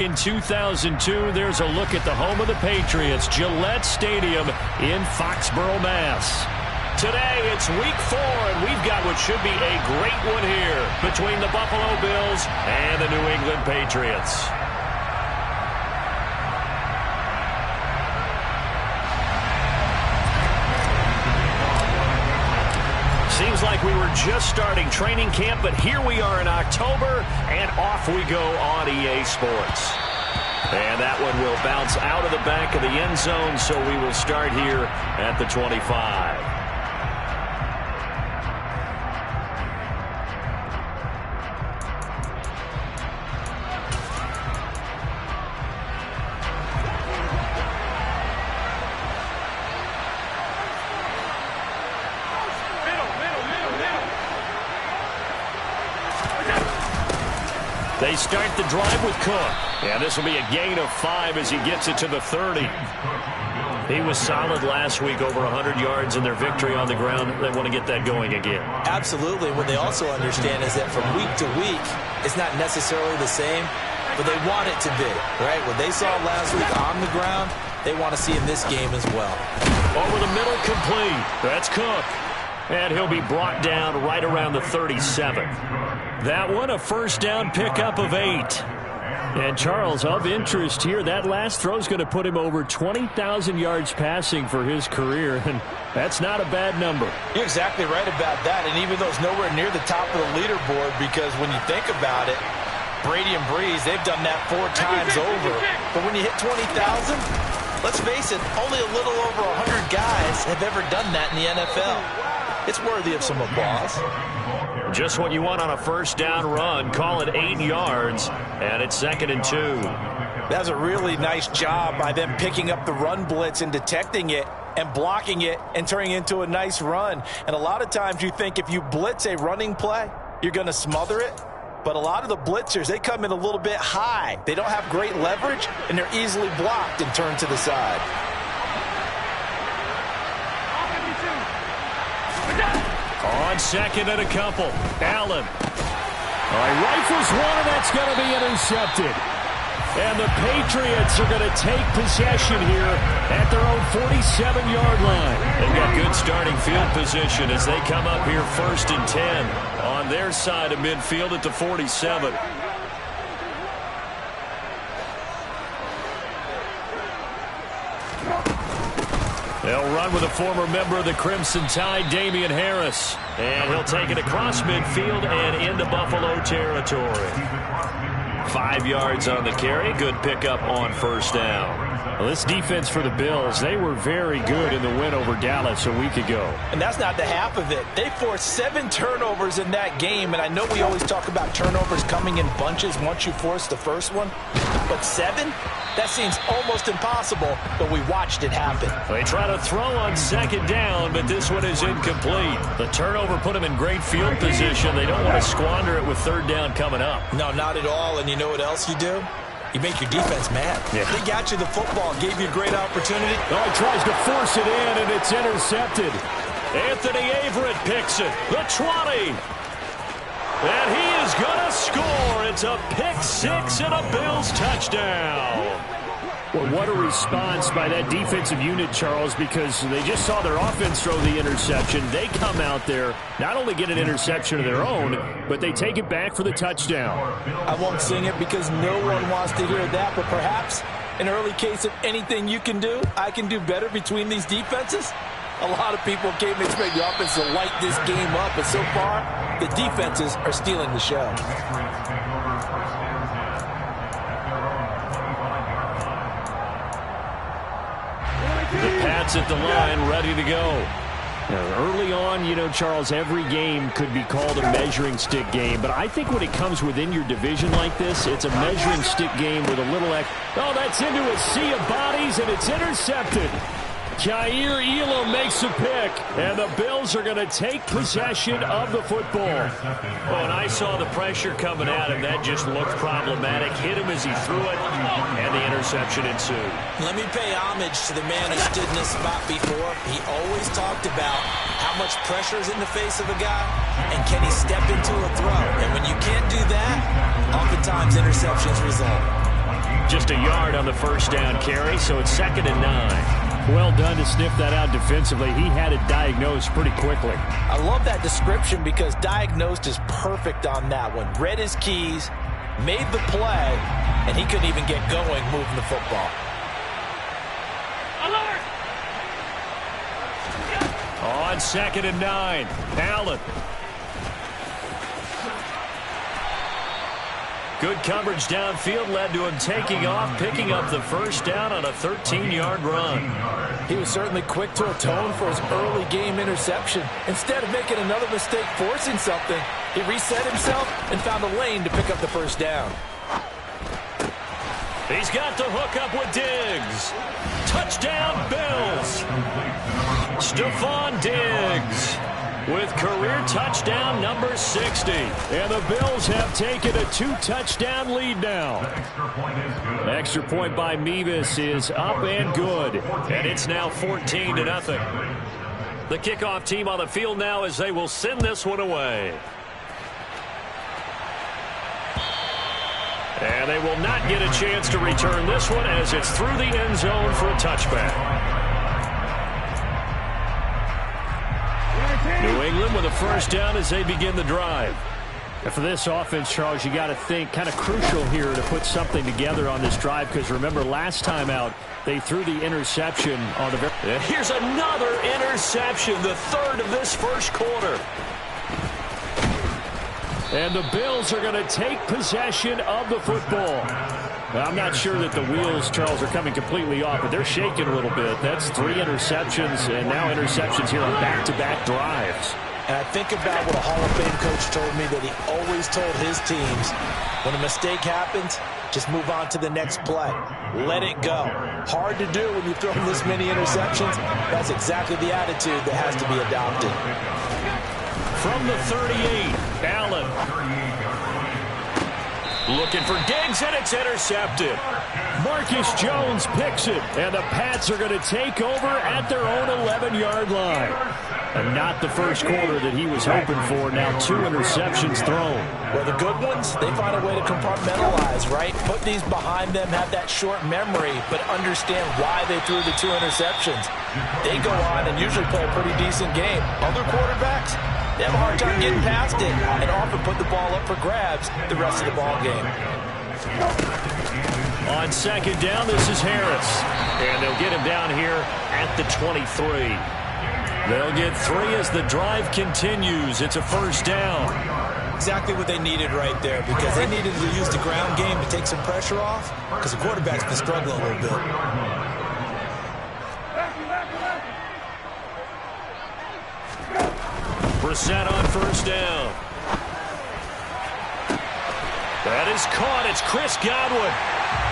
In 2002, there's a look at the home of the Patriots, Gillette Stadium in Foxborough, Mass. Today, it's week 4, and we've got what should be a great one here between the Buffalo Bills and the New England Patriots. Seems like we were just starting training camp, but here we are in October, and off we go on EA Sports. And that one will bounce out of the back of the end zone, so we will start here at the 25. They start the drive with Cook. And this will be a gain of 5 as he gets it to the 30. He was solid last week, over 100 yards in their victory on the ground. They want to get that going again. Absolutely. What they also understand is that from week to week, it's not necessarily the same, but they want it to be, right? What they saw last week on the ground, they want to see in this game as well. Over the middle, complete. That's Cook. And he'll be brought down right around the 37. That one, a first down pickup of 8. And Charles, of interest here, that last throw is going to put him over 20,000 yards passing for his career, and that's not a bad number. You're exactly right about that, and even though it's nowhere near the top of the leaderboard, because when you think about it, Brady and Breeze, they've done that 4 times over. But when you hit 20,000, let's face it, only a little over 100 guys have ever done that in the NFL. It's worthy of some applause. Just what you want on a first down run. Call it 8 yards, and it's 2nd and 2. That's a really nice job by them picking up the run blitz and detecting it and blocking it and turning it into a nice run. And a lot of times you think if you blitz a running play, you're going to smother it. But a lot of the blitzers, they come in a little bit high. They don't have great leverage, and they're easily blocked and turned to the side. On 2nd and a couple, Allen. Rifles one, and that's going to be intercepted. And the Patriots are going to take possession here at their own 47-yard line. They've got good starting field position as they come up here 1st and 10 on their side of midfield at the 47. They'll run with a former member of the Crimson Tide, Damian Harris. And he'll take it across midfield and into Buffalo territory. 5 yards on the carry. Good pickup on first down. Well, this defense for the Bills, they were very good in the win over Dallas a week ago. And that's not the half of it. They forced 7 turnovers in that game, and I know we always talk about turnovers coming in bunches once you force the first one, but 7? That seems almost impossible, but we watched it happen. They try to throw on 2nd down, but this one is incomplete. The turnover put them in great field position. They don't want to squander it with 3rd down coming up. No, not at all, and you know what else you do? You make your defense mad. Yeah. They got you the football, gave you a great opportunity. Oh, he tries to force it in, and it's intercepted. Anthony Averett picks it. The 20. And he is going to score. It's a pick-6 and a Bills touchdown. Well, what a response by that defensive unit, Charles, because they just saw their offense throw the interception. They come out there, not only get an interception of their own, but they take it back for the touchdown. I won't sing it because no one wants to hear that, but perhaps an early case of anything you can do, I can do better between these defenses. A lot of people came to expect the offense to light this game up, but so far, the defenses are stealing the show. The Pats at the line, ready to go. Now, early on, you know, Charles, every game could be called a measuring stick game, but I think when it comes within your division like this, it's a measuring stick game with a little Oh, that's into a sea of bodies, and it's intercepted. Jair Elam makes a pick, and the Bills are going to take possession of the football. Oh, and I saw the pressure coming at him. That just looked problematic. Hit him as he threw it, and the interception ensued. Let me pay homage to the man who stood in this spot before. He always talked about how much pressure is in the face of a guy, and can he step into a throw. And when you can't do that, oftentimes interceptions result. Just a yard on the first down carry, so it's 2nd and 9. Well done to sniff that out defensively. He had it diagnosed pretty quickly. I love that description because diagnosed is perfect on that one. Read his keys, made the play, and he couldn't even get going moving the football. On 2nd and 9, Allen. Good coverage downfield led to him taking off, picking up the first down on a 13-yard run. He was certainly quick to atone for his early game interception. Instead of making another mistake forcing something, he reset himself and found a lane to pick up the first down. He's got the hook up with Diggs. Touchdown, Bills. Stephon Diggs with career touchdown number 60. And the Bills have taken a 2-touchdown lead now. Extra point by Mevis is up and good. And it's now 14-0. The kickoff team on the field now as they will send this one away. And they will not get a chance to return this one as it's through the end zone for a touchback. New England with a first down as they begin the drive. And for this offense, Charles, you got to think kind of crucial here to put something together on this drive because remember last time out they threw the interception on the Here's another interception, the third of this first quarter. And the Bills are going to take possession of the football. Now, I'm not sure that the wheels, Charles, are coming completely off, but they're shaking a little bit. That's 3 interceptions and now interceptions here on back-to-back drives. And I think about what a Hall of Fame coach told me that he always told his teams, when a mistake happens, just move on to the next play. Let it go. Hard to do when you throw this many interceptions. That's exactly the attitude that has to be adopted. From the 38, Allen. Looking for Diggs, and it's intercepted. Marcus Jones picks it, and the Pats are going to take over at their own 11-yard line. And not the first quarter that he was hoping for. Now 2 interceptions thrown. Well, the good ones, they find a way to compartmentalize, right? Put these behind them, have that short memory, but understand why they threw the 2 interceptions. They go on and usually play a pretty decent game. Other quarterbacks, they have a hard time getting past it and often put the ball up for grabs the rest of the ball game. On second down, this is Harris. And they'll get him down here at the 23. They'll get 3 as the drive continues. It's a first down. Exactly what they needed right there because they needed to use the ground game to take some pressure off because the quarterback's been struggling a little bit. Brissett on first down. That is caught. It's Chris Godwin.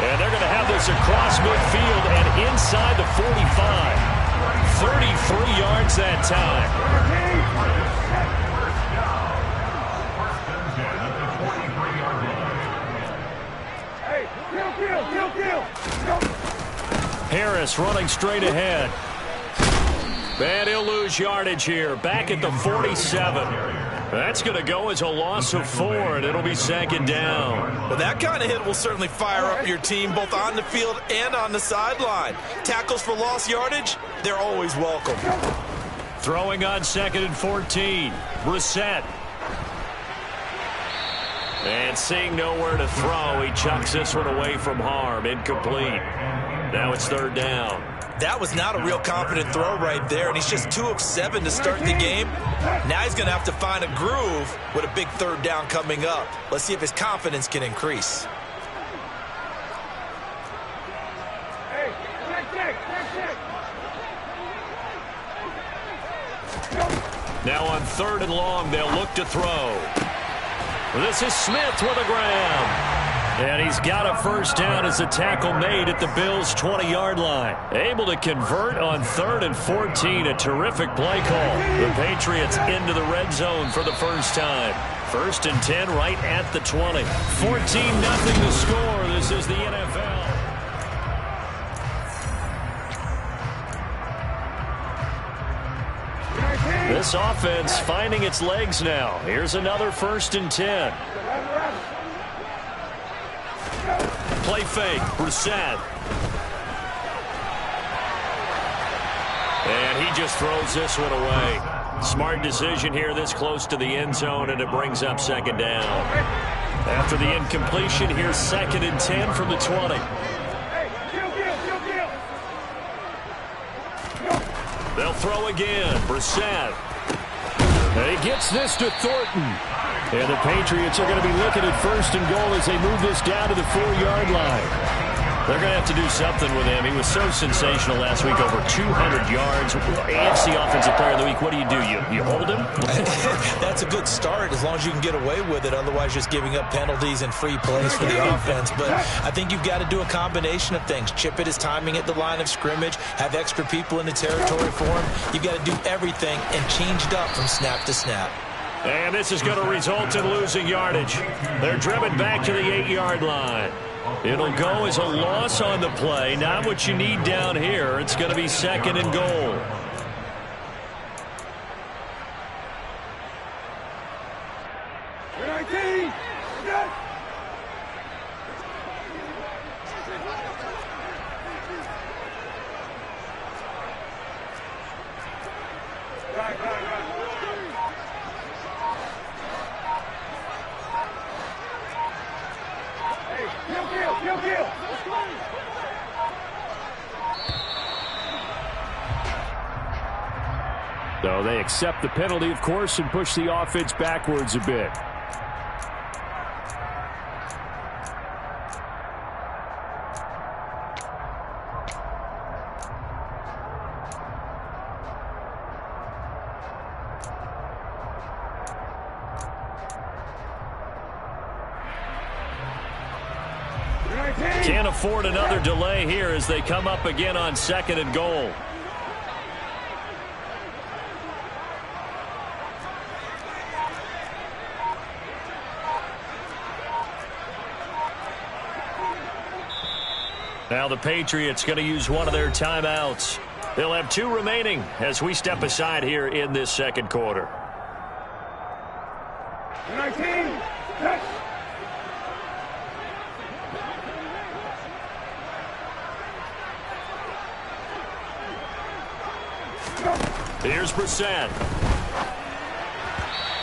And they're going to have this across midfield and inside the 45. 33 yards that time. Harris running straight ahead. And he'll lose yardage here. Back at the 47. That's going to go as a loss of 4, and it'll be second down. Well, that kind of hit will certainly fire up your team both on the field and on the sideline. Tackles for lost yardage, they're always welcome. Throwing on 2nd and 14. Brissett. And seeing nowhere to throw, he chucks this one away from harm. Incomplete. Now it's third down. That was not a real confident throw right there, and he's just 2 of 7 to start the game. Now he's going to have to find a groove with a big third down coming up. Let's see if his confidence can increase. Now on 3rd and long, they'll look to throw. This is Smith with a grab. And he's got a first down as a tackle made at the Bills' 20-yard line. Able to convert on 3rd and 14. A terrific play call. The Patriots into the red zone for the first time. 1st and 10 right at the 20. 14-0 the score. This is the NFL. This offense finding its legs now. Here's another 1st and 10. play fake. Brissett. And he just throws this one away. Smart decision here this close to the end zone, and it brings up second down. After the incompletion, here's 2nd and 10 from the 20. They'll throw again. Brissett. And he gets this to Thornton. And the Patriots are going to be looking at 1st and goal as they move this down to the 4-yard line. They're going to have to do something with him. He was so sensational last week, over 200 yards. AFC Offensive Player of the Week, what do? You hold him? That's a good start as long as you can get away with it. Otherwise, just giving up penalties and free plays for the offense. But I think you've got to do a combination of things. Chip it his timing at the line of scrimmage, have extra people in the territory for him. You've got to do everything and change it up from snap to snap. And this is going to result in losing yardage. They're driven back to the 8-yard line. It'll go as a loss on the play. Not what you need down here. It's going to be 2nd and goal. So they accept the penalty, of course, and push the offense backwards a bit. Can't afford another delay here as they come up again on 2nd and goal. Now the Patriots going to use one of their timeouts. They'll have 2 remaining as we step aside here in this 2nd quarter. 19. Here's Brissett.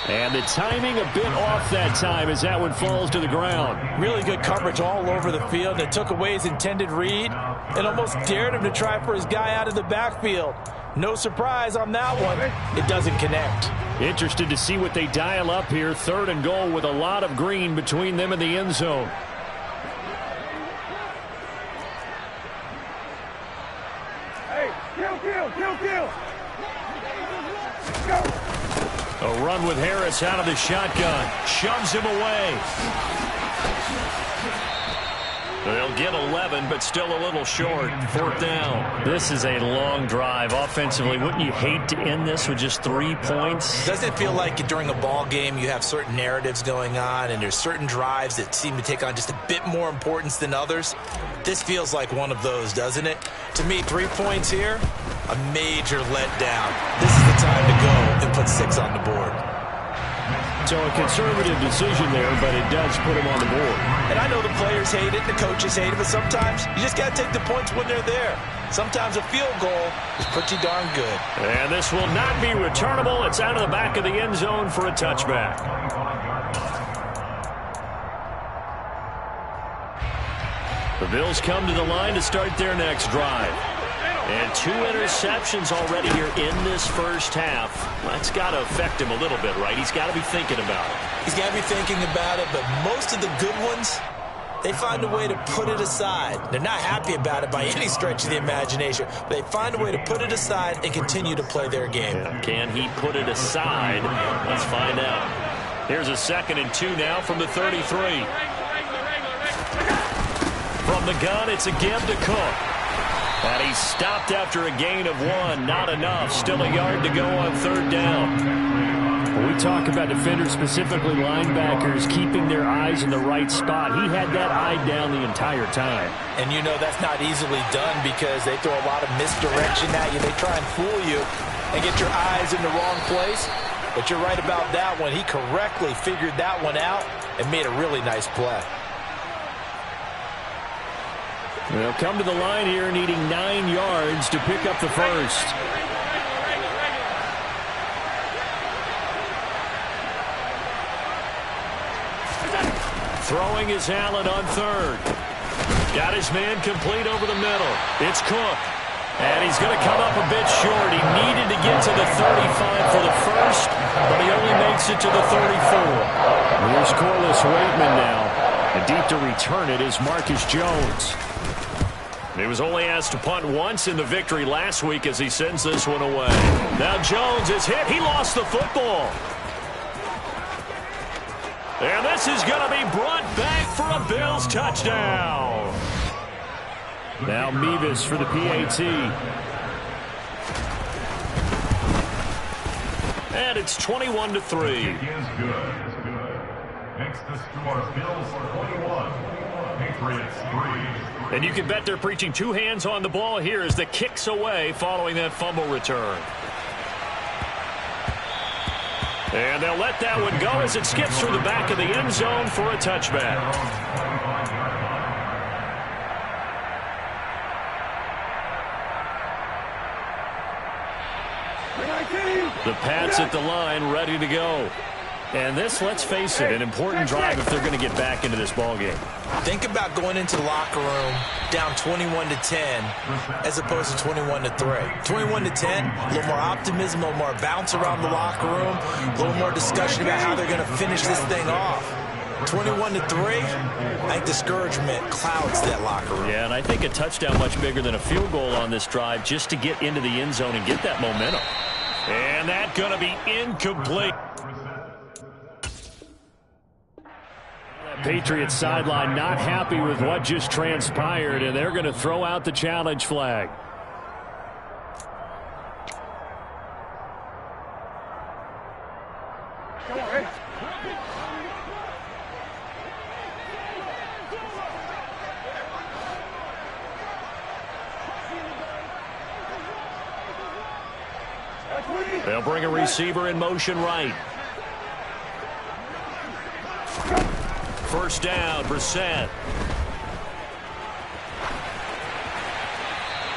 And the timing a bit off that time as that one falls to the ground. Really good coverage all over the field. It took away his intended read and almost dared him to try for his guy out of the backfield. No surprise on that one. It doesn't connect. Interested to see what they dial up here. 3rd and goal with a lot of green between them and the end zone. Hey, kill. Go. A run with Harris out of the shotgun. Shoves him away. They'll get 11, but still a little short. 4th down. This is a long drive offensively. Wouldn't you hate to end this with just 3 points? Doesn't it feel like during a ball game you have certain narratives going on and there's certain drives that seem to take on just a bit more importance than others? This feels like one of those, doesn't it? To me, 3 points here, a major letdown. This is the time to go and put 6 on the board. So a conservative decision there, but it does put him on the board. And I know the players hate it, the coaches hate it, but sometimes you just got to take the points when they're there. Sometimes a field goal is pretty darn good. And this will not be returnable. It's out of the back of the end zone for a touchback. The Bills come to the line to start their next drive. And 2 interceptions already here in this first half. That's got to affect him a little bit, right? He's got to be thinking about it. He's got to be thinking about it, but most of the good ones, they find a way to put it aside. They're not happy about it by any stretch of the imagination, but they find a way to put it aside and continue to play their game. Yeah. Can he put it aside? Let's find out. Here's a 2nd and 2 now from the 33. From the gun, it's a give to Cook. And he's stopped after a gain of 1. Not enough. Still a yard to go on 3rd down. When we talk about defenders, specifically linebackers, keeping their eyes in the right spot, he had that eye down the entire time. And you know that's not easily done because they throw a lot of misdirection at you. They try and fool you and get your eyes in the wrong place. But you're right about that one. He correctly figured that one out and made a really nice play. They'll come to the line here needing 9 yards to pick up the first. Throwing is Allen on third. Got his man complete over the middle. It's Cook. And he's going to come up a bit short. He needed to get to the 35 for the first, but he only makes it to the 34. Here's Corliss Waitman now. And deep to return it is Marcus Jones. He was only asked to punt once in the victory last week as he sends this one away. Now Jones is hit. He lost the football. And this is going to be brought back for a Bills touchdown. Now Mevis for the PAT. And it's 21-3. Next to score, Bills 21, Patriots 3. And you can bet they're preaching 2 hands on the ball here as the kick's away following that fumble return. And they'll let that one go as it skips through the back of the end zone for a touchback. The Pats at the line, ready to go. And this, let's face it, an important drive if they're going to get back into this ballgame. Think about going into the locker room down 21-10 as opposed to 21-3. 21-10, a little more optimism, a little more bounce around the locker room, a little more discussion about how they're going to finish this thing off. 21-3, I think discouragement clouds that locker room. Yeah, and I think a touchdown much bigger than a field goal on this drive just to get into the end zone and get that momentum. And that's going to be incomplete. Patriots sideline not happy with what just transpired, and they're going to throw out the challenge flag. They'll bring a receiver in motion right. First down, Brissett.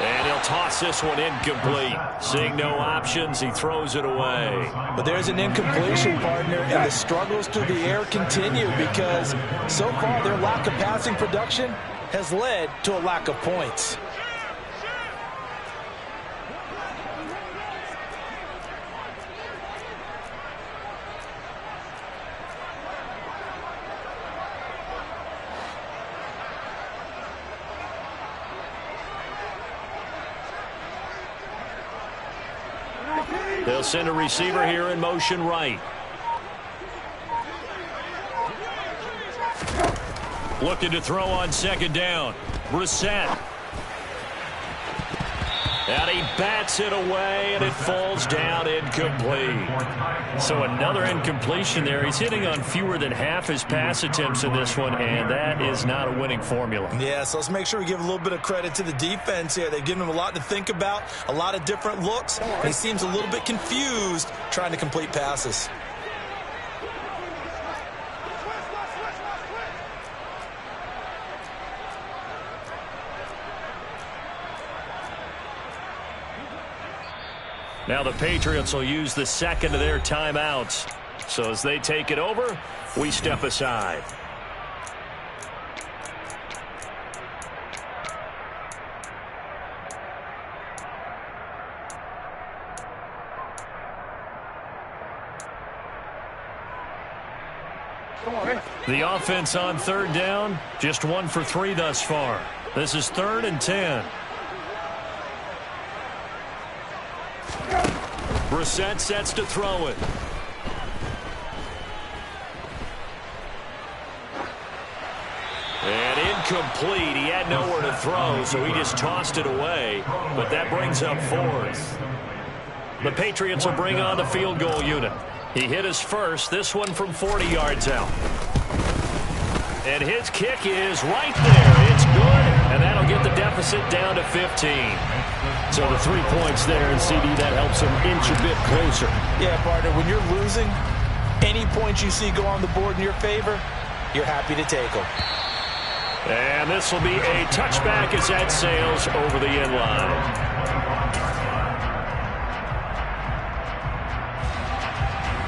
And he'll toss this one incomplete. Seeing no options, he throws it away. But there's an incompletion, partner, and the struggles through the air continue because so far their lack of passing production has led to a lack of points. They'll send a receiver here in motion right. Looking to throw on second down. Brissett. And he bats it away, and it falls down incomplete. So another incompletion there. He's hitting on fewer than half his pass attempts in this one, and that is not a winning formula. Yeah, so let's make sure we give a little bit of credit to the defense here. They've given him a lot to think about, a lot of different looks, and he seems a little bit confused trying to complete passes. Now the Patriots will use the second of their timeouts. So as they take it over, we step aside. The offense on third down, just 1 for 3 thus far. This is 3rd and 10. Brissett sets to throw it. And incomplete. He had nowhere to throw, so he just tossed it away. But that brings up 4th. The Patriots will bring on the field goal unit. He hit his first, this one from 40 yards out. And his kick is right there. It's good, and that'll get the deficit down to 15. So the 3 points there, and CD, that helps him inch a bit closer. Yeah, partner, when you're losing, any points you see go on the board in your favor, you're happy to take them. And this will be a touchback as that sails over the end line.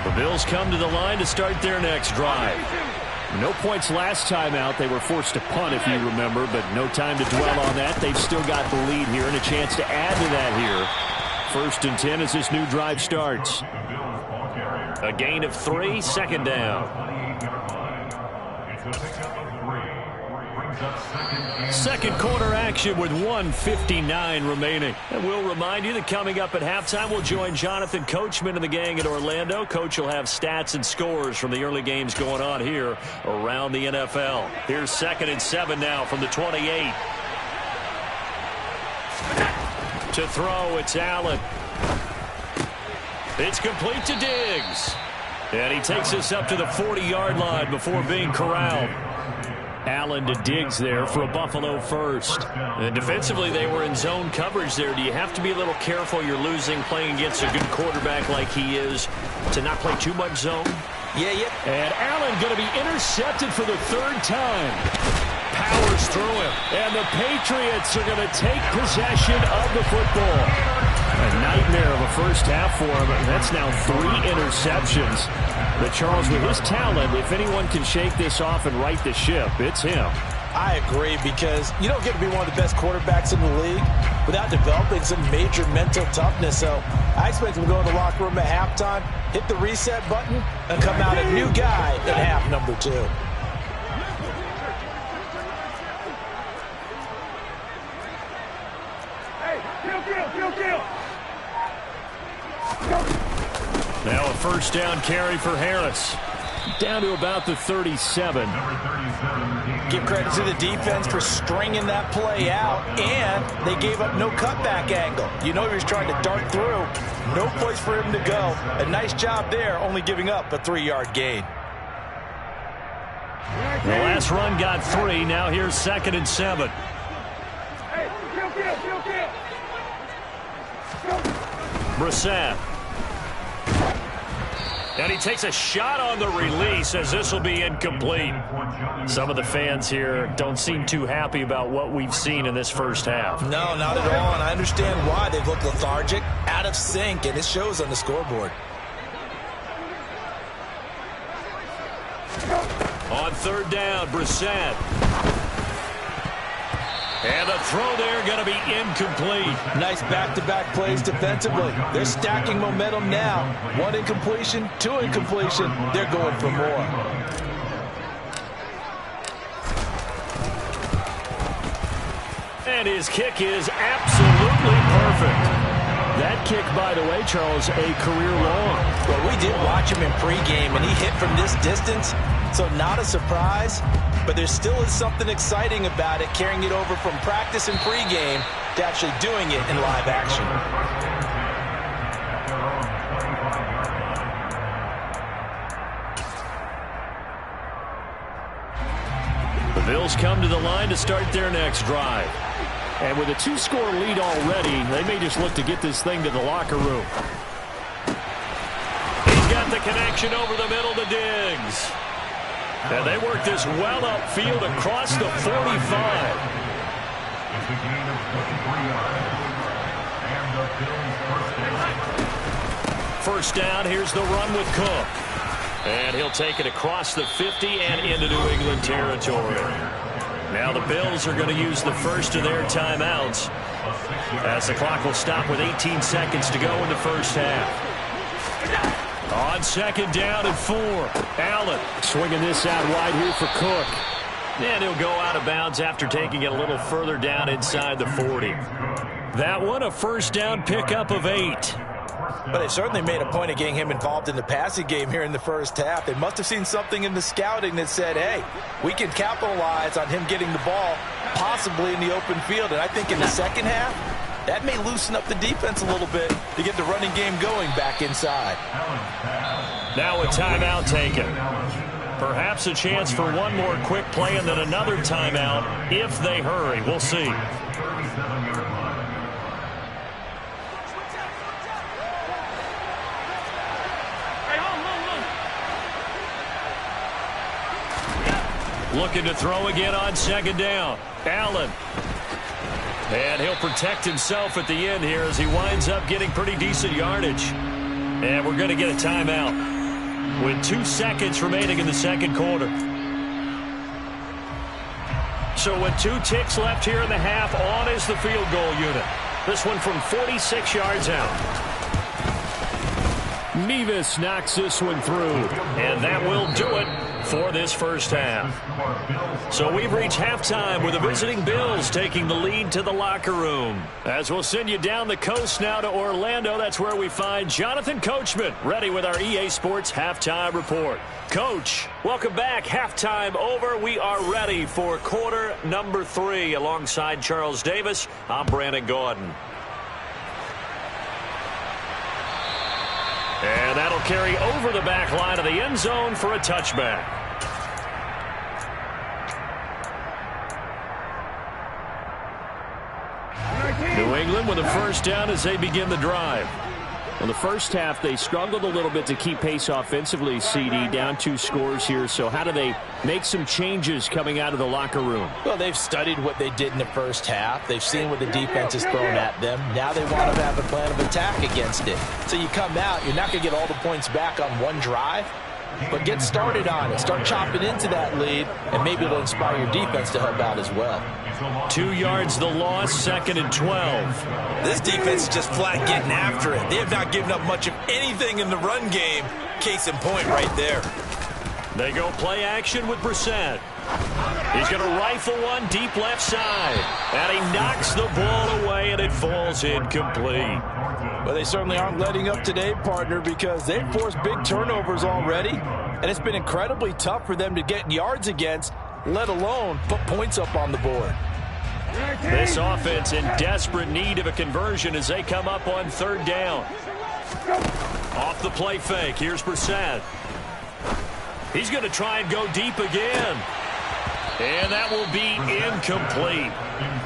The Bills come to the line to start their next drive. No points last time out. They were forced to punt, if you remember, but no time to dwell on that. They've still got the lead here and a chance to add to that here. 1st and 10 as this new drive starts. A gain of 3, 2nd down. Second quarter action with 1:59 remaining. And we'll remind you that coming up at halftime, we'll join Jonathan Coachman and the gang at Orlando. Coach will have stats and scores from the early games going on here around the NFL. Here's 2nd and 7 now from the 28. To throw, it's Allen. It's complete to Diggs. And he takes us up to the 40-yard line before being corralled. Allen to Diggs there for a Buffalo first. And defensively, they were in zone coverage there. Do you have to be a little careful? You're losing playing against a good quarterback like he is to not play too much zone? Yeah. And Allen going to be intercepted for the 3rd time. Powers through him. And the Patriots are going to take possession of the football. A nightmare of a first half for him. That's now 3 interceptions. But Charles, with his talent, if anyone can shake this off and right the ship, it's him. I agree, because you don't get to be one of the best quarterbacks in the league without developing some major mental toughness. So I expect him to go in the locker room at halftime, hit the reset button, and come out a new guy in half number 2. Kill. Now a 1st down carry for Harris. Down to about the 37. Give credit to the defense for stringing that play out, and they gave up no cutback angle. You know he was trying to dart through. No place for him to go. A nice job there, only giving up a 3-yard gain. The last run got 3. Now here's 2nd and 7. Hey, kill. Brissett. And he takes a shot on the release as this will be incomplete. Some of the fans here don't seem too happy about what we've seen in this first half. No, not at all, and I understand why. They've looked lethargic, out of sync, and it shows on the scoreboard. On 3rd down, Brissett. And the throw there going to be incomplete. Nice back-to-back plays defensively. They're stacking momentum now. 1 incompletion, 2 incompletion. They're going for more. And his kick is absolutely perfect. That kick, by the way, Charles, a career long. Well, we did watch him in pregame, and he hit from this distance, so not a surprise. But there still is something exciting about it, carrying it over from practice and pregame to actually doing it in live action. The Bills come to the line to start their next drive. And with a 2-score lead already, they may just look to get this thing to the locker room. He's got the connection over the middle to Diggs. And they work this well upfield across the 45. First down, here's the run with Cook. And he'll take it across the 50 and into New England territory. Now the Bills are going to use the first of their timeouts as the clock will stop with 18 seconds to go in the first half. On 2nd down and 4. Allen swinging this out wide here for Cook. And he'll go out of bounds after taking it a little further down inside the 40. That one, a 1st down pickup of 8. But they certainly made a point of getting him involved in the passing game here in the first half. They must have seen something in the scouting that said, hey, we can capitalize on him getting the ball possibly in the open field. And I think in the second half, that may loosen up the defense a little bit to get the running game going back inside. Now a timeout taken. Perhaps a chance for one more quick play and then another timeout if they hurry. We'll see. Looking to throw again on second down. Allen. And he'll protect himself at the end here as he winds up getting pretty decent yardage. And we're going to get a timeout with 2 seconds remaining in the second quarter. So with 2 ticks left here in the half, on is the field goal unit. This one from 46 yards out. Mevis knocks this one through, and that will do it for this first half. So we've reached halftime with the visiting Bills taking the lead to the locker room. As we'll send you down the coast now to Orlando, that's where we find Jonathan Coachman ready with our EA Sports Halftime Report. Coach, welcome back. Halftime over. We are ready for quarter number 3. Alongside Charles Davis, I'm Brandon Gaudin. And that'll carry over the back line of the end zone for a touchback. New England with a first down as they begin the drive. Well, the first half, they struggled a little bit to keep pace offensively, CD, down 2 scores here. So how do they make some changes coming out of the locker room? Well, they've studied what they did in the first half. They've seen what the defense has thrown at them. Now they want to have a plan of attack against it. So you come out, you're not going to get all the points back on one drive, but get started on it. Start chopping into that lead, and maybe it'll inspire your defense to help out as well. 2 yards the loss, 2nd and 12. This defense is just flat getting after it. They have not given up much of anything in the run game. Case in point right there. They go play action with Brissett. He's going to rifle one deep left side. And he knocks the ball away, and it falls incomplete. Well, they certainly aren't letting up today, partner, because they've forced big turnovers already. And it's been incredibly tough for them to get yards against, let alone put points up on the board. This offense in desperate need of a conversion as they come up on 3rd down. Off the play fake. Here's Brissett. He's going to try and go deep again. And that will be incomplete.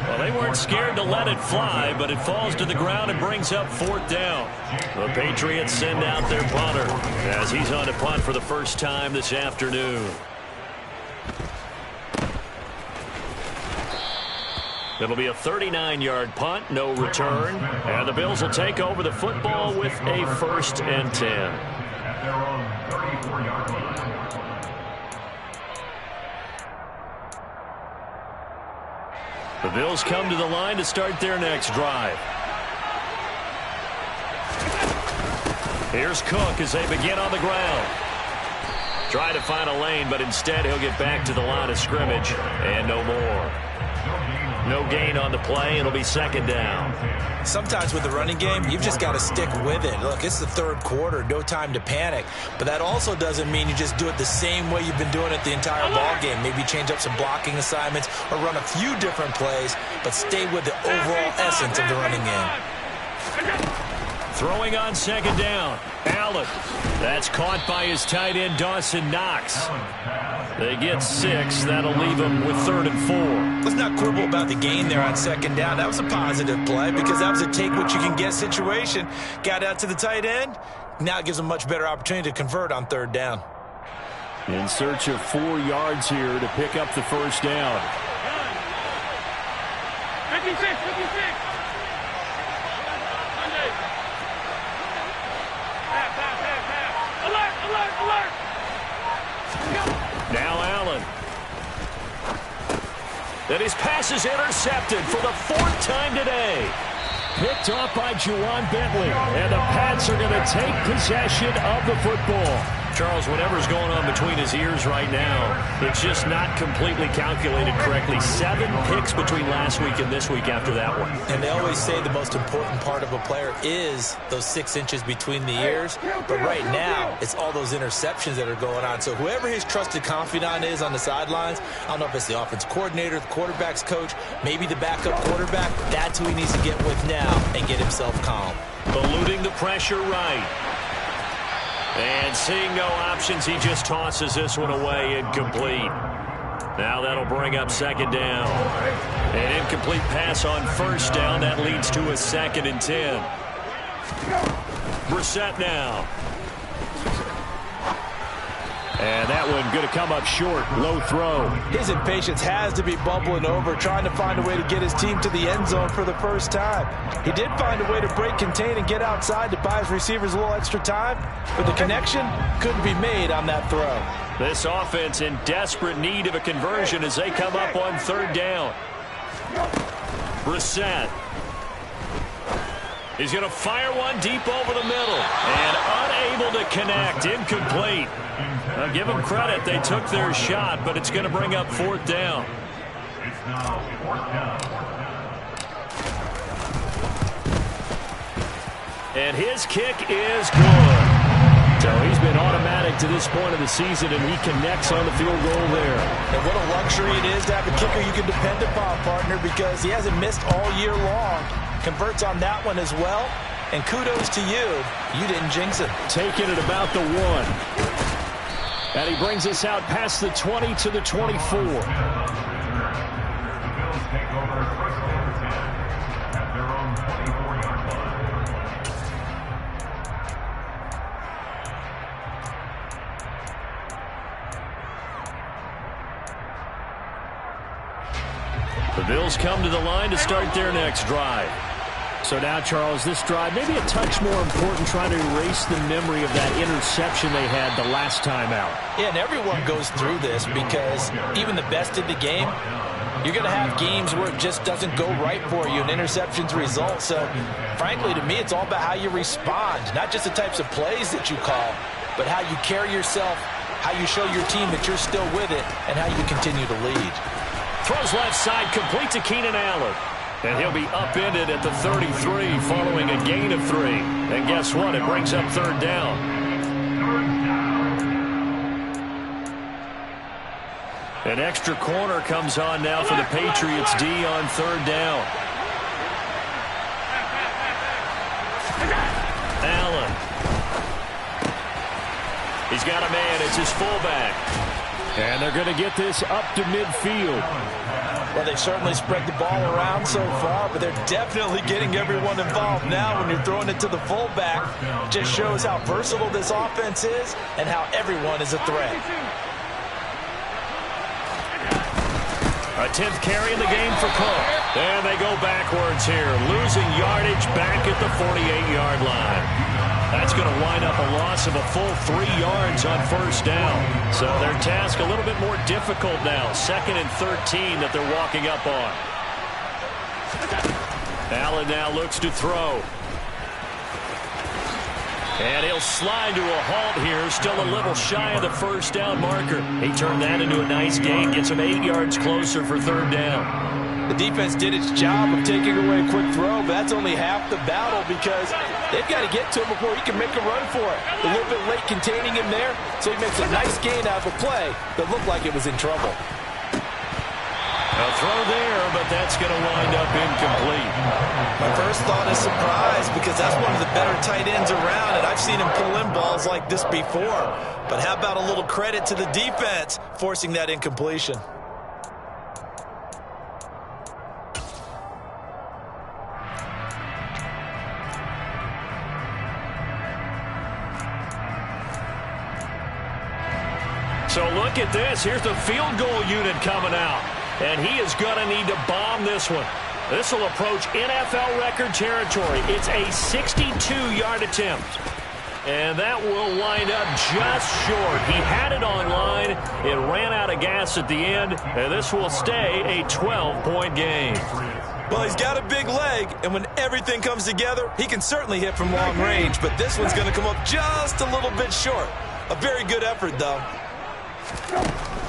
Well, they weren't scared to let it fly, but it falls to the ground and brings up 4th down. The Patriots send out their punter as he's on to punt for the first time this afternoon. It'll be a 39-yard punt, no return. And the Bills will take over the football with a 1st and 10. At their own 34-yard line. The Bills come to the line to start their next drive. Here's Cook as they begin on the ground. Try to find a lane, but instead he'll get back to the line of scrimmage and no more. No gain on the play. It'll be 2nd down. Sometimes with the running game, you've just got to stick with it. Look, it's the 3rd quarter, no time to panic. But that also doesn't mean you just do it the same way you've been doing it the entire ball game. Maybe change up some blocking assignments or run a few different plays, but stay with the overall essence of the running game. Throwing on 2nd down. Allen. That's caught by his tight end, Dawson Knox. They get 6. That'll leave them with 3rd and 4. Let's not quibble about the gain there on 2nd down. That was a positive play because that was a take-what-you-can-get situation. Got out to the tight end. Now it gives them a much better opportunity to convert on 3rd down. In search of 4 yards here to pick up the first down. 56, 56. Now Allen. And his pass is intercepted for the 4th time today. Picked off by Juwan Bentley. And the Pats are going to take possession of the football. Charles, whatever's going on between his ears right now, it's just not completely calculated correctly. 7 picks between last week and this week after that one. And they always say the most important part of a player is those 6 inches between the ears. But right now, it's all those interceptions that are going on. So whoever his trusted confidant is on the sidelines, I don't know if it's the offense coordinator, the quarterback's coach, maybe the backup quarterback, that's who he needs to get with now and get himself calm. Eluding the pressure right. And seeing no options, he just tosses this one away, incomplete. Now that'll bring up 2nd down. An incomplete pass on 1st down. That leads to a 2nd and 10. Brissett now. And that one going to come up short. Low throw. His impatience has to be bubbling over, trying to find a way to get his team to the end zone for the first time. He did find a way to break contain and get outside to buy his receivers a little extra time, but the connection couldn't be made on that throw. This offense in desperate need of a conversion as they come up on third down. Brissett. He's going to fire one deep over the middle. And unable to connect. Incomplete. Now give them credit. They took their shot, but it's going to bring up fourth down. It's now fourth down. And his kick is good. So he's been automatic to this point of the season, and he connects on the field goal there. And what a luxury it is to have a kicker you can depend upon, partner, because he hasn't missed all year long. Converts on that one as well. And kudos to you. You didn't jinx it. Taking it about the 1. And he brings us out past the 20 to the 24. The Bills take over first and 10 at their own 24-yard line. The Bills come to the line to start their next drive. So now, Charles, this drive maybe a touch more important, trying to erase the memory of that interception they had the last time out. Yeah, and everyone goes through this because even the best in the game, you're going to have games where it just doesn't go right for you and interceptions result. So, frankly, to me, it's all about how you respond, not just the types of plays that you call, but how you carry yourself, how you show your team that you're still with it, and how you continue to lead. Throws left side, complete to Keenan Allen. And he'll be upended at the 33 following a gain of 3. And guess what? It brings up third down. An extra corner comes on now for the Patriots D on third down. Allen. He's got a man. It's his fullback. And they're going to get this up to midfield. Well, they certainly spread the ball around so far, but they're definitely getting everyone involved now when you're throwing it to the fullback. Just shows how versatile this offense is and how everyone is a threat. A 10th carry in the game for Cook. And they go backwards here, losing yardage back at the 48-yard line. That's going to wind up a loss of a full 3 yards on first down. So their task a little bit more difficult now. 2nd and 13 that they're walking up on. Allen now looks to throw. And he'll slide to a halt here. Still a little shy of the first down marker. He turned that into a nice gain. Gets him 8 yards closer for third down. The defense did its job of taking away a quick throw, but that's only half the battle because they've got to get to him before he can make a run for it. A little bit late containing him there, so he makes a nice gain out of a play that looked like it was in trouble. A throw there, but that's going to wind up incomplete. My first thought is surprise because that's one of the better tight ends around, and I've seen him pull in balls like this before. But how about a little credit to the defense forcing that incompletion? So look at this. Here's the field goal unit coming out. And he is going to need to bomb this one. This will approach NFL record territory. It's a 62-yard attempt. And that will wind up just short. He had it on line. It ran out of gas at the end. And this will stay a 12-point game. Well, he's got a big leg, and when everything comes together, he can certainly hit from long range. But this one's going to come up just a little bit short. A very good effort, though.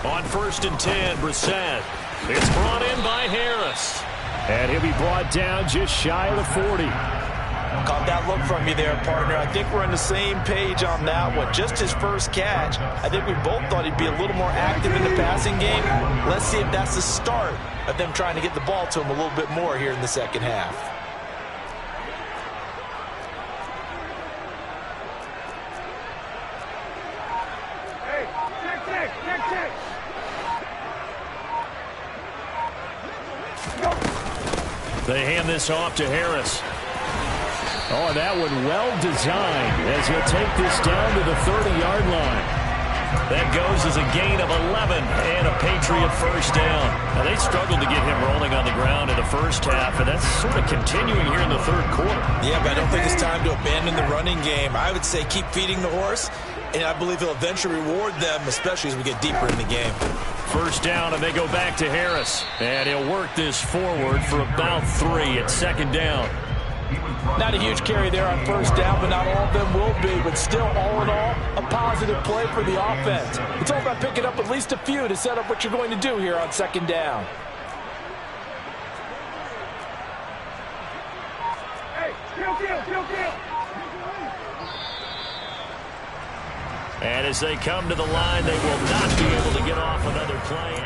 On 1st and 10, Brissett. It's brought in by Harris. And he'll be brought down just shy of the 40. Caught that look from you there, partner. I think we're on the same page on that one. Just his first catch. I think we both thought he'd be a little more active in the passing game. Let's see if that's the start of them trying to get the ball to him a little bit more here in the second half. They hand this off to Harris. Oh, that one well designed as he'll take this down to the 30-yard line. That goes as a gain of 11 and a Patriot first down. Now, they struggled to get him rolling on the ground in the first half, and that's sort of continuing here in the third quarter. Yeah, but I don't think it's time to abandon the running game. I would say keep feeding the horse, and I believe he'll eventually reward them, especially as we get deeper in the game. First down, and they go back to Harris. And he'll work this forward for about 3 at second down. Not a huge carry there on first down, but not all of them will be. But still, all in all, a positive play for the offense. It's all about picking up at least a few to set up what you're going to do here on second down. Hey, kill. And as they come to the line, they will not be able to get off another play.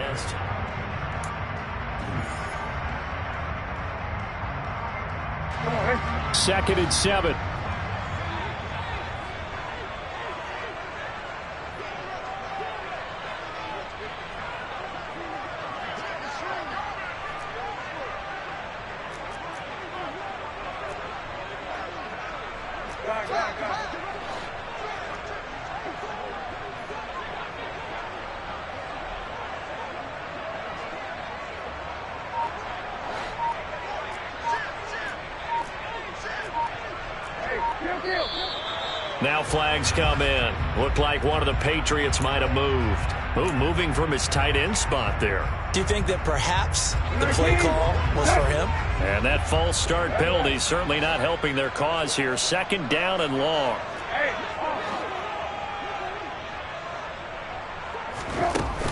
Second and 7. Now flags come in. Looked like one of the Patriots might have moved. Moving from his tight end spot there. Do you think that perhaps the play call was for him? And that false start penalty certainly not helping their cause here. Second down and long.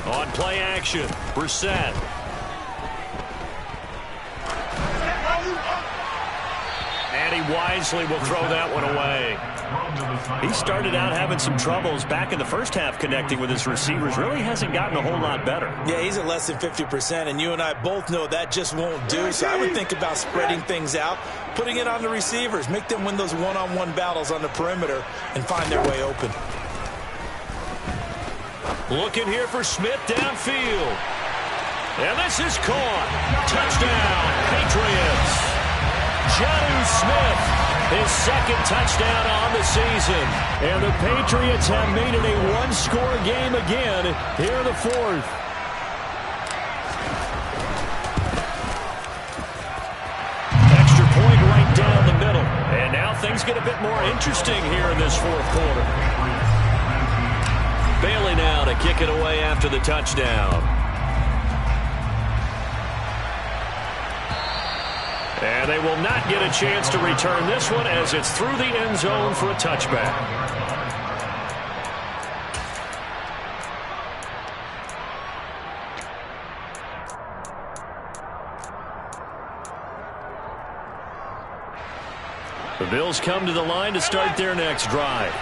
On play action, Brissett. And he wisely will throw that one away. He started out having some troubles back in the first half connecting with his receivers. Really hasn't gotten a whole lot better. Yeah, he's at less than 50%, and you and I both know that just won't do. So I would think about spreading things out, putting it on the receivers, make them win those one-on-one battles on the perimeter, and find their way open. Looking here for Smith downfield. And this is caught. Touchdown, Patriots. Jonnu Smith, his second touchdown on the season. And the Patriots have made it a one-score game again here in the fourth. Extra point right down the middle. And now things get a bit more interesting here in this fourth quarter. Bailey now to kick it away after the touchdown. And they will not get a chance to return this one as it's through the end zone for a touchback. The Bills come to the line to start their next drive.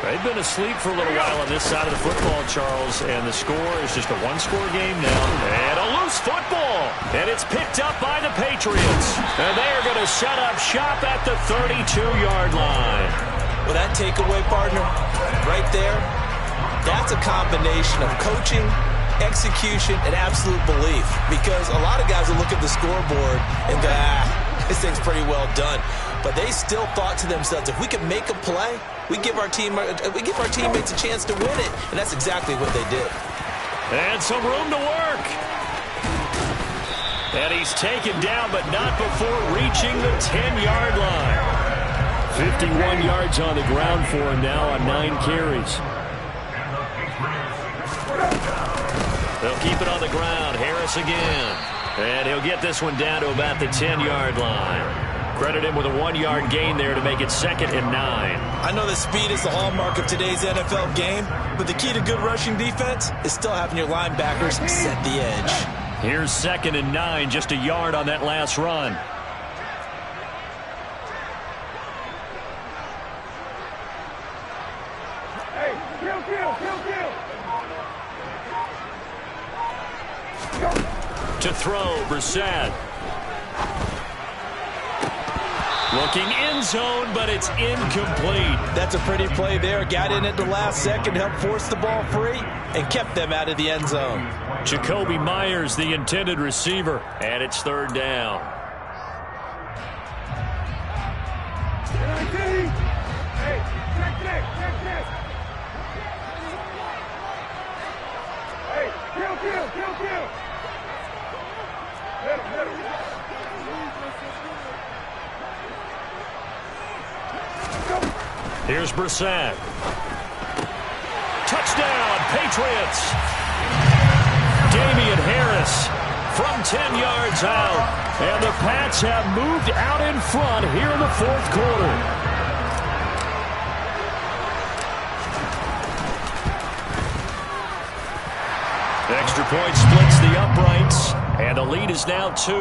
They've been asleep for a little while on this side of the football, Charles, and the score is just a one-score game now. And a loose football, and it's picked up by the Patriots. And they are going to set up shop at the 32-yard line. Well, that takeaway, partner, right there, that's a combination of coaching, execution, and absolute belief. Because a lot of guys will look at the scoreboard and go, this thing's pretty well done. But they still thought to themselves, if we can make a play, we give our teammates a chance to win it. And that's exactly what they did. And some room to work. And he's taken down, but not before reaching the 10-yard line. 51 yards on the ground for him now on 9 carries. They'll keep it on the ground. Harris again. And he'll get this one down to about the 10-yard line. Credit him with a 1-yard gain there to make it 2nd and 9. I know that speed is the hallmark of today's NFL game, but the key to good rushing defense is still having your linebackers set the edge. Here's 2nd and 9, just a yard on that last run. Hey, kill. To throw, Brissett. Looking end zone, but it's incomplete. That's a pretty play there. Got in at the last second, helped force the ball free, and kept them out of the end zone. Jacoby Myers, the intended receiver, and it's 3rd down. Hey, check. Kill. Hit him. Here's Brissett. Touchdown, Patriots. Damian Harris from 10 yards out. And the Pats have moved out in front here in the fourth quarter. Extra point splits the uprights, and the lead is now 2.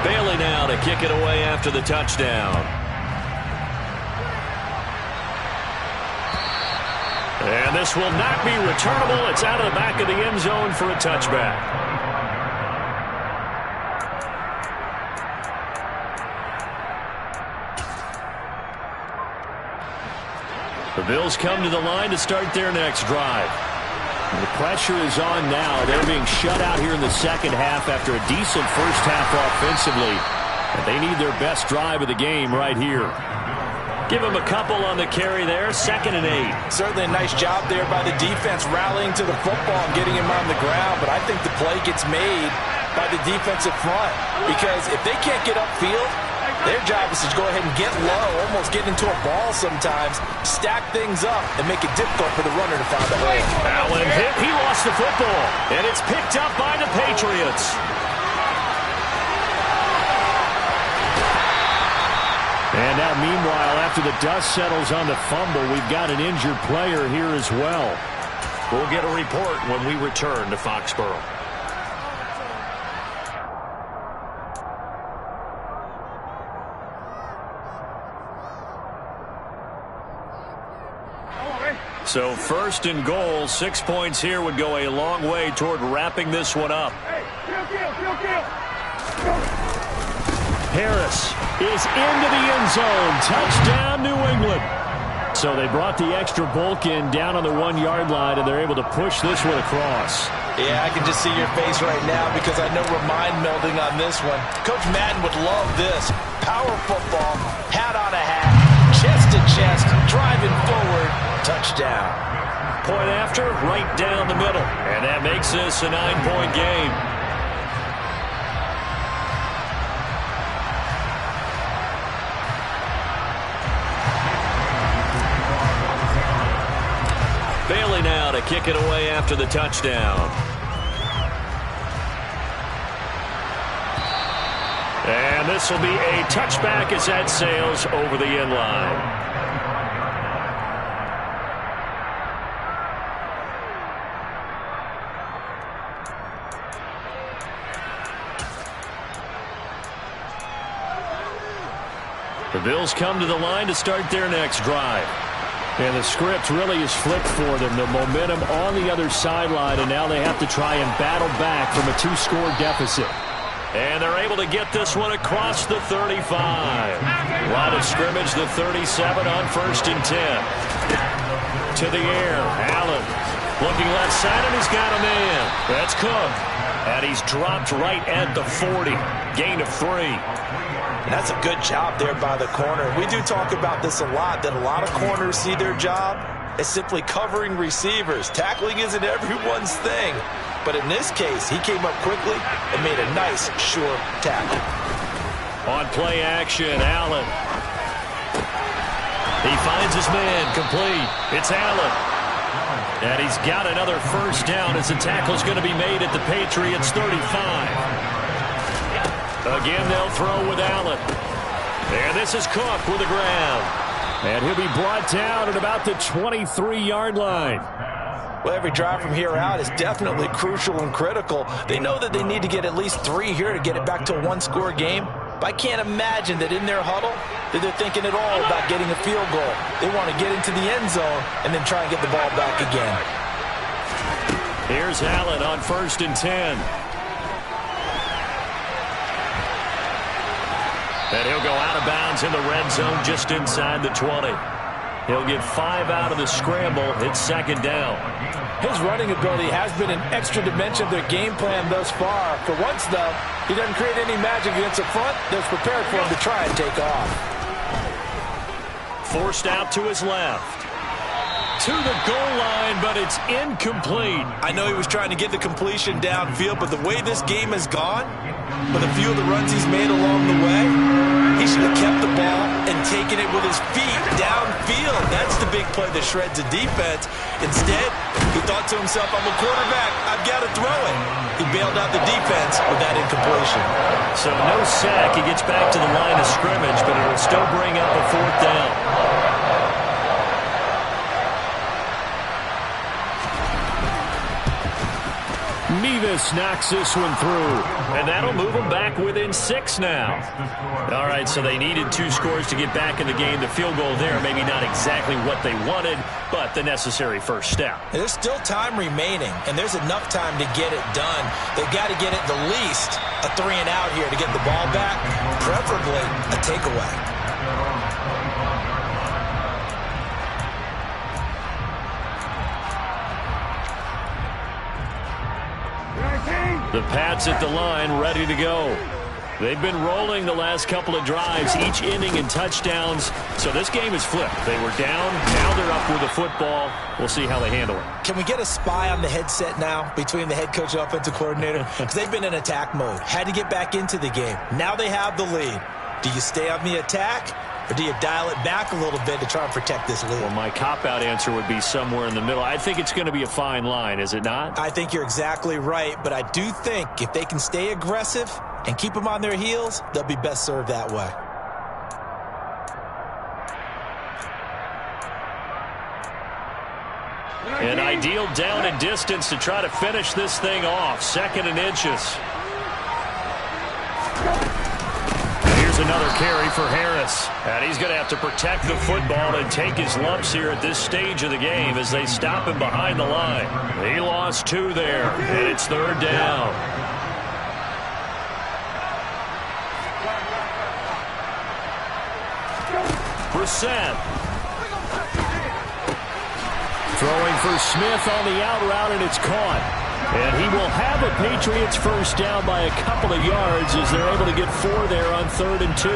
Bailey now to kick it away after the touchdown. And this will not be returnable. It's out of the back of the end zone for a touchback. The Bills come to the line to start their next drive. The pressure is on now. They're being shut out here in the second half after a decent first half offensively. And they need their best drive of the game right here. Give him a couple on the carry there. 2nd and 8. Certainly a nice job there by the defense rallying to the football and getting him on the ground. But I think the play gets made by the defensive front. Because if they can't get upfield, their job is to go ahead and get low, almost get into a ball sometimes, stack things up, and make it difficult for the runner to find the hole. Allen hit. He lost the football. And it's picked up by the Patriots. And now, meanwhile, after the dust settles on the fumble, we've got an injured player here as well. We'll get a report when we return to Foxborough. So 1st and goal, 6 points here would go a long way toward wrapping this one up. Kill. Harris is into the end zone. Touchdown, New England. So they brought the extra bulk in down on the 1-yard line, and they're able to push this one across. Yeah, I can just see your face right now because I know we're mind melding on this one. Coach Madden would love this. Power football, hat on a hat, chest to chest, driving forward, touchdown. Point after, right down the middle. And that makes this a 9-point game. Bailey now to kick it away after the touchdown. And this will be a touchback as that sails over the end line. The Bills come to the line to start their next drive. And the script really is flipped for them. The momentum on the other sideline, and now they have to try and battle back from a 2-score deficit. And they're able to get this one across the 35. Line of scrimmage, the 37 on 1st and 10. To the air, Allen looking left side, and he's got a man. That's Cook. And he's dropped right at the 40. Gain of 3. That's a good job there by the corner. We do talk about this a lot, that a lot of corners see their job as simply covering receivers. Tackling isn't everyone's thing. But in this case, he came up quickly and made a nice, sure tackle. On play action, Allen. He finds his man, complete. It's Allen. And he's got another first down as the tackle's going to be made at the Patriots' 35. Again, they'll throw with Allen. And this is Cook with the ground. And he'll be brought down at about the 23-yard line. Well, every drive from here out is definitely crucial and critical. They know that they need to get at least 3 here to get it back to a 1-score game. But I can't imagine that in their huddle that they're thinking at all about getting a field goal. They want to get into the end zone and then try and get the ball back again. Here's Allen on 1st and 10. And he'll go out of bounds in the red zone just inside the 20. He'll get 5 out of the scramble. It's second down. His running ability has been an extra dimension of their game plan thus far. For once, though, he doesn't create any magic against the front. They're prepared for him to try and take off. Forced out to his left. To the goal line, but it's incomplete. I know he was trying to get the completion downfield, but the way this game has gone, with a few of the runs he's made along the way, he should have kept the ball and taken it with his feet downfield. That's the big play that shreds the defense. Instead, he thought to himself, I'm a quarterback, I've got to throw it. He bailed out the defense with that incompletion. So no sack. He gets back to the line of scrimmage, but it'll still bring up a 4th down. Mevis knocks this one through, and that'll move them back within 6 now. All right, so they needed 2 scores to get back in the game. The field goal there, maybe not exactly what they wanted, but the necessary first step. There's still time remaining, and there's enough time to get it done. They've got to get it the least a 3 and out here to get the ball back, preferably a takeaway. The Pats at the line, ready to go. They've been rolling the last couple of drives, each inning in touchdowns. So this game is flipped. They were down, now they're up with the football. We'll see how they handle it. Can we get a spy on the headset now between the head coach and offensive coordinator? Because they've been in attack mode, had to get back into the game. Now they have the lead. Do you stay on the attack? Or do you dial it back a little bit to try and protect this lead? Well, my cop-out answer would be somewhere in the middle. I think it's going to be a fine line, is it not? I think you're exactly right, but I do think if they can stay aggressive and keep them on their heels, they'll be best served that way. An ideal down and distance to try to finish this thing off. 2nd and inches. Another carry for Harris. And he's going to have to protect the football and take his lumps here at this stage of the game as they stop him behind the line. He lost 2 there, and it's 3rd down. Brissett. Throwing for Smith on the out route, and it's caught. And he will have a Patriots first down by a couple of yards as they're able to get 4 there on 3rd and 2.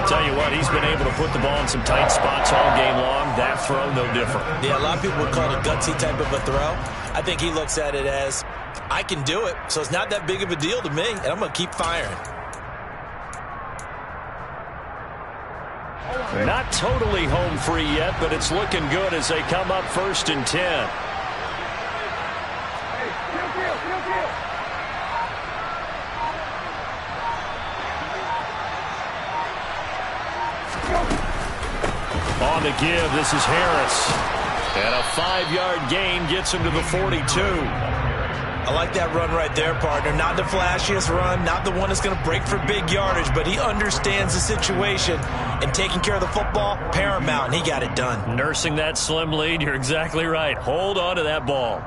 Tell you what, he's been able to put the ball in some tight spots all game long. That throw, no different. Yeah, a lot of people would call it a gutsy type of a throw. I think he looks at it as, I can do it, so it's not that big of a deal to me, and I'm going to keep firing. Not totally home free yet, but it's looking good as they come up 1st and 10. On the give, this is Harris. And a 5-yard gain gets him to the 42. I like that run right there, partner. Not the flashiest run, not the one that's going to break for big yardage, but he understands the situation, and taking care of the football, paramount, and he got it done. Nursing that slim lead, you're exactly right. Hold on to that ball.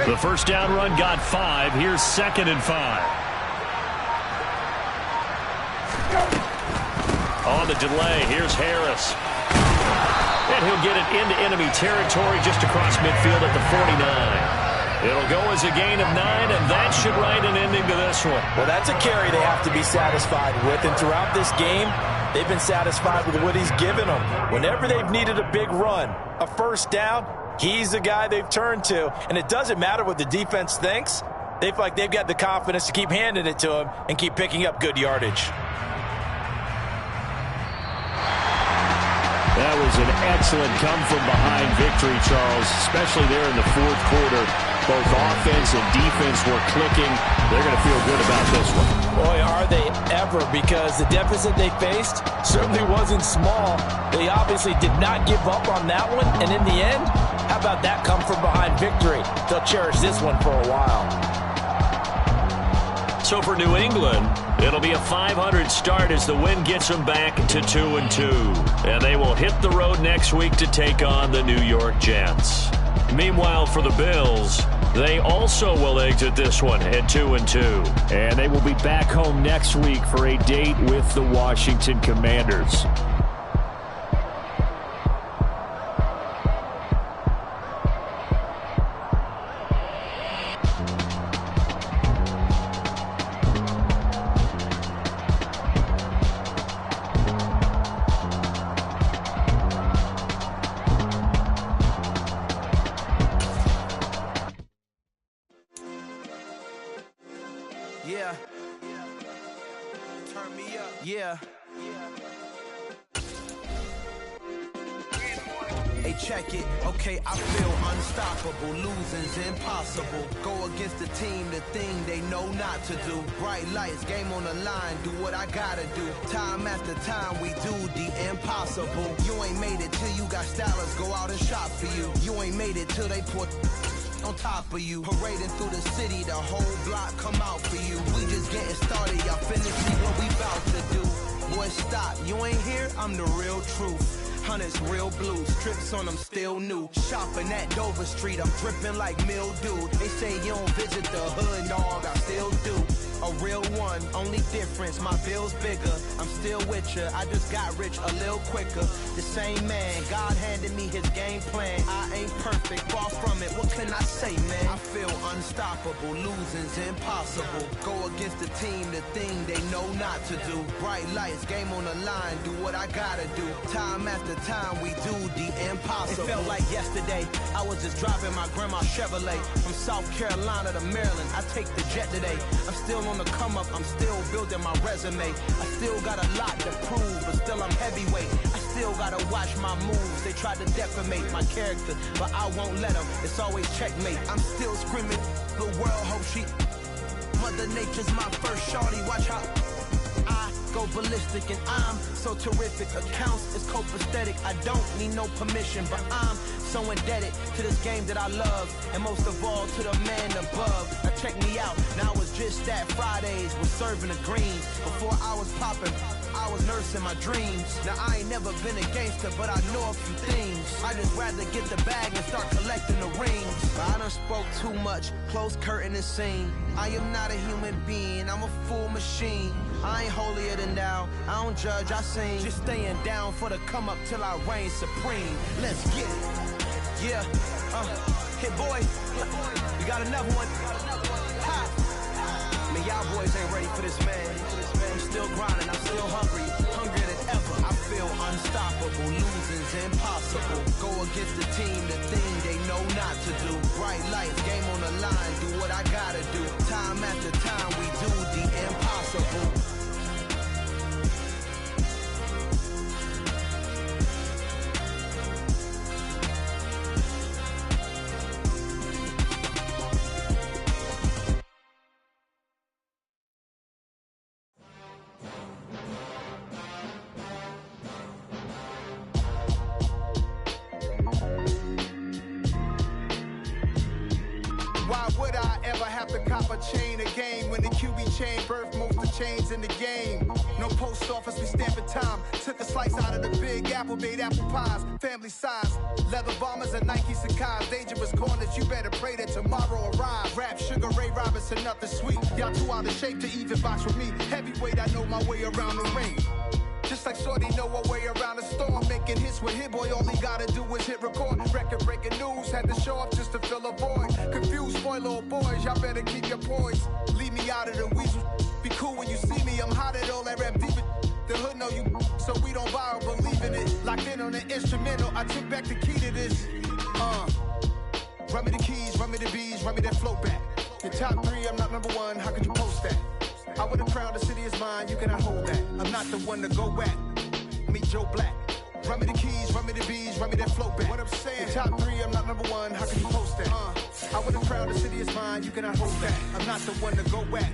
The first down run got 5. Here's 2nd and 5. On the delay, here's Harris. And he'll get it into enemy territory just across midfield at the 49. It'll go as a gain of 9, and that should write an ending to this one. Well, that's a carry they have to be satisfied with, and throughout this game, they've been satisfied with what he's given them. Whenever they've needed a big run, a first down, he's the guy they've turned to, and it doesn't matter what the defense thinks. They feel like they've got the confidence to keep handing it to him and keep picking up good yardage. That was an excellent come-from-behind victory, Charles, especially there in the 4th quarter. Both offense and defense were clicking. They're going to feel good about this one. Boy, are they ever, because the deficit they faced certainly wasn't small. They obviously did not give up on that one, and in the end, how about that come-from-behind victory? They'll cherish this one for a while. So for New England, It'll be a .500 start as the win gets them back to 2-2. And they will hit the road next week to take on the New York Jets. Meanwhile, for the Bills, they also will exit this one at 2-2. And they will be back home next week for a date with the Washington Commanders. Yeah. Turn me up. Yeah. Hey, check it. Okay, I feel unstoppable. Losing's impossible. Go against the team, the thing they know not to do. Bright lights, game on the line. Do what I gotta do. Time after time, we do the impossible. You ain't made it till you got stylers go out and shop for you. You ain't made it till they put on top of you. Parading through the city, the whole block come out for you. We just getting started, y'all finna see what we bout to do. Boy, stop, you ain't here, I'm the real truth. Hunters, real blue, strips on them still new. Shopping at Dover Street, I'm dripping like mildew. They say you don't visit the hood, dog, I still do. A real one, only difference, my bill's bigger. I'm still with ya, I just got rich a little quicker. The same man, God handed me his game plan. I ain't perfect, far from it, what can I say, man? I feel unstoppable, losing's impossible. Go against the team, the thing they know not to do. Bright lights, game on the line, do what I gotta do. Time after time, we do the impossible. It felt like yesterday, I was just driving my grandma's Chevrolet. From South Carolina to Maryland, I take the jet today. I'm still on the come up, I'm still building my resume. I still got a lot to prove, but still I'm heavyweight. I still gotta watch my moves. They tried to defamate my character, but I won't let them. It's always checkmate. I'm still screaming, the world hope she. Mother Nature's my first shorty, watch how I go ballistic, and I'm so terrific. Accounts is copacetic. I don't need no permission, but I'm so indebted to this game that I love, and most of all to the man above. Now check me out, now it's just that Fridays was serving the greens. Before I was popping, I was nursing my dreams. Now I ain't never been a gangster, but I know a few things. I just rather get the bag and start collecting the rings. But I done spoke too much, close curtain and scene. I am not a human being, I'm a full machine. I ain't holier than thou, I don't judge, I sing. Just staying down for the come up till I reign supreme. Let's get it. Yeah, hit boy, we got another one. Ha. Man, y'all boys ain't ready for this, man. I'm still grinding, I'm still hungry, hungrier than ever. I feel unstoppable, losing's impossible. Go against the team, the thing they know not to do. Bright lights, game on the line, do what I gotta do. Time after time, we do the impossible. Cop a chain of game when the QB chain birthed most of the chains in the game. No post office, we stamping time. Took a slice out of the big apple, made apple pies, family size. Leather bombers and Nike Sacai's. Dangerous corners, you better pray that tomorrow arrives. Rap, Sugar Ray Robinson, nothing sweet. Y'all too out of shape to even box with me. Heavyweight, I know my way around the ring. Just like Shorty know her way around the storm. Making hits with Hit Boy, all he gotta do is hit record. Record breaking news, had to show up just to fill a void. Confused, spoiled little boys, y'all better keep your poise. Leave me out of the weasel. Be cool when you see me, I'm hot at all that rap deep. The hood know you, so we don't borrow, believe in it. Locked in on the instrumental, I took back the key to this. Run me the keys, run me the bees, run me that flow back. Your top three, I'm not number one, how could you post that? I would have crowned the city is mine, you cannot hold that. I'm not the one to go at. Meet Joe Black. Run me the keys, run me the bees, run me that flow back. What I'm saying, the top three, I'm not number one, how can you post that? I would have crowned the city is mine, you cannot hold that. I'm not the one to go at.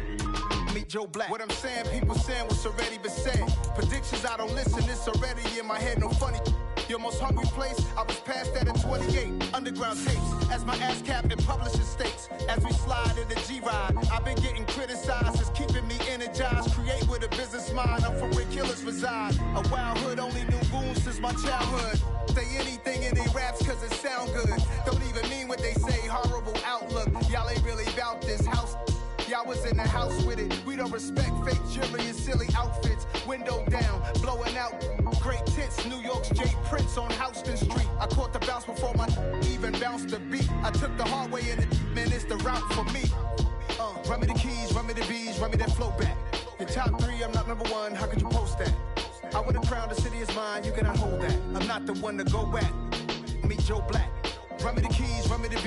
Meet Joe Black. What I'm saying, people saying what's already been said. Predictions, I don't listen, it's already in my head, no funny. Your most hungry place, I was past that at 28. Underground tapes, as my ass cap in publishing states. As we slide in the G-Ride, I've been getting criticized as keeping keeping me energized. Create with a business mind, I'm from where killers reside. A wild hood, only knew goons since my childhood. Say anything in they raps cause it sound good. Don't even mean what they say, horrible outlook. Y'all ain't really about this house. Y'all was in the house with it. We don't respect fake jewelry and silly outfits. Window down, blowing out great tits. New York's J. Prince on Houston Street. I caught the bounce before my even bounced the beat. I took the hard way in it, man, it's the route for me. Run me the keys, run me the bees, run me that flow back. Your top 3, I'm not number 1, how could you post that? I would have crowned the city is mine, you cannot hold that. I'm not the one to go at. Meet Joe Black. Run me the keys, run me the bees.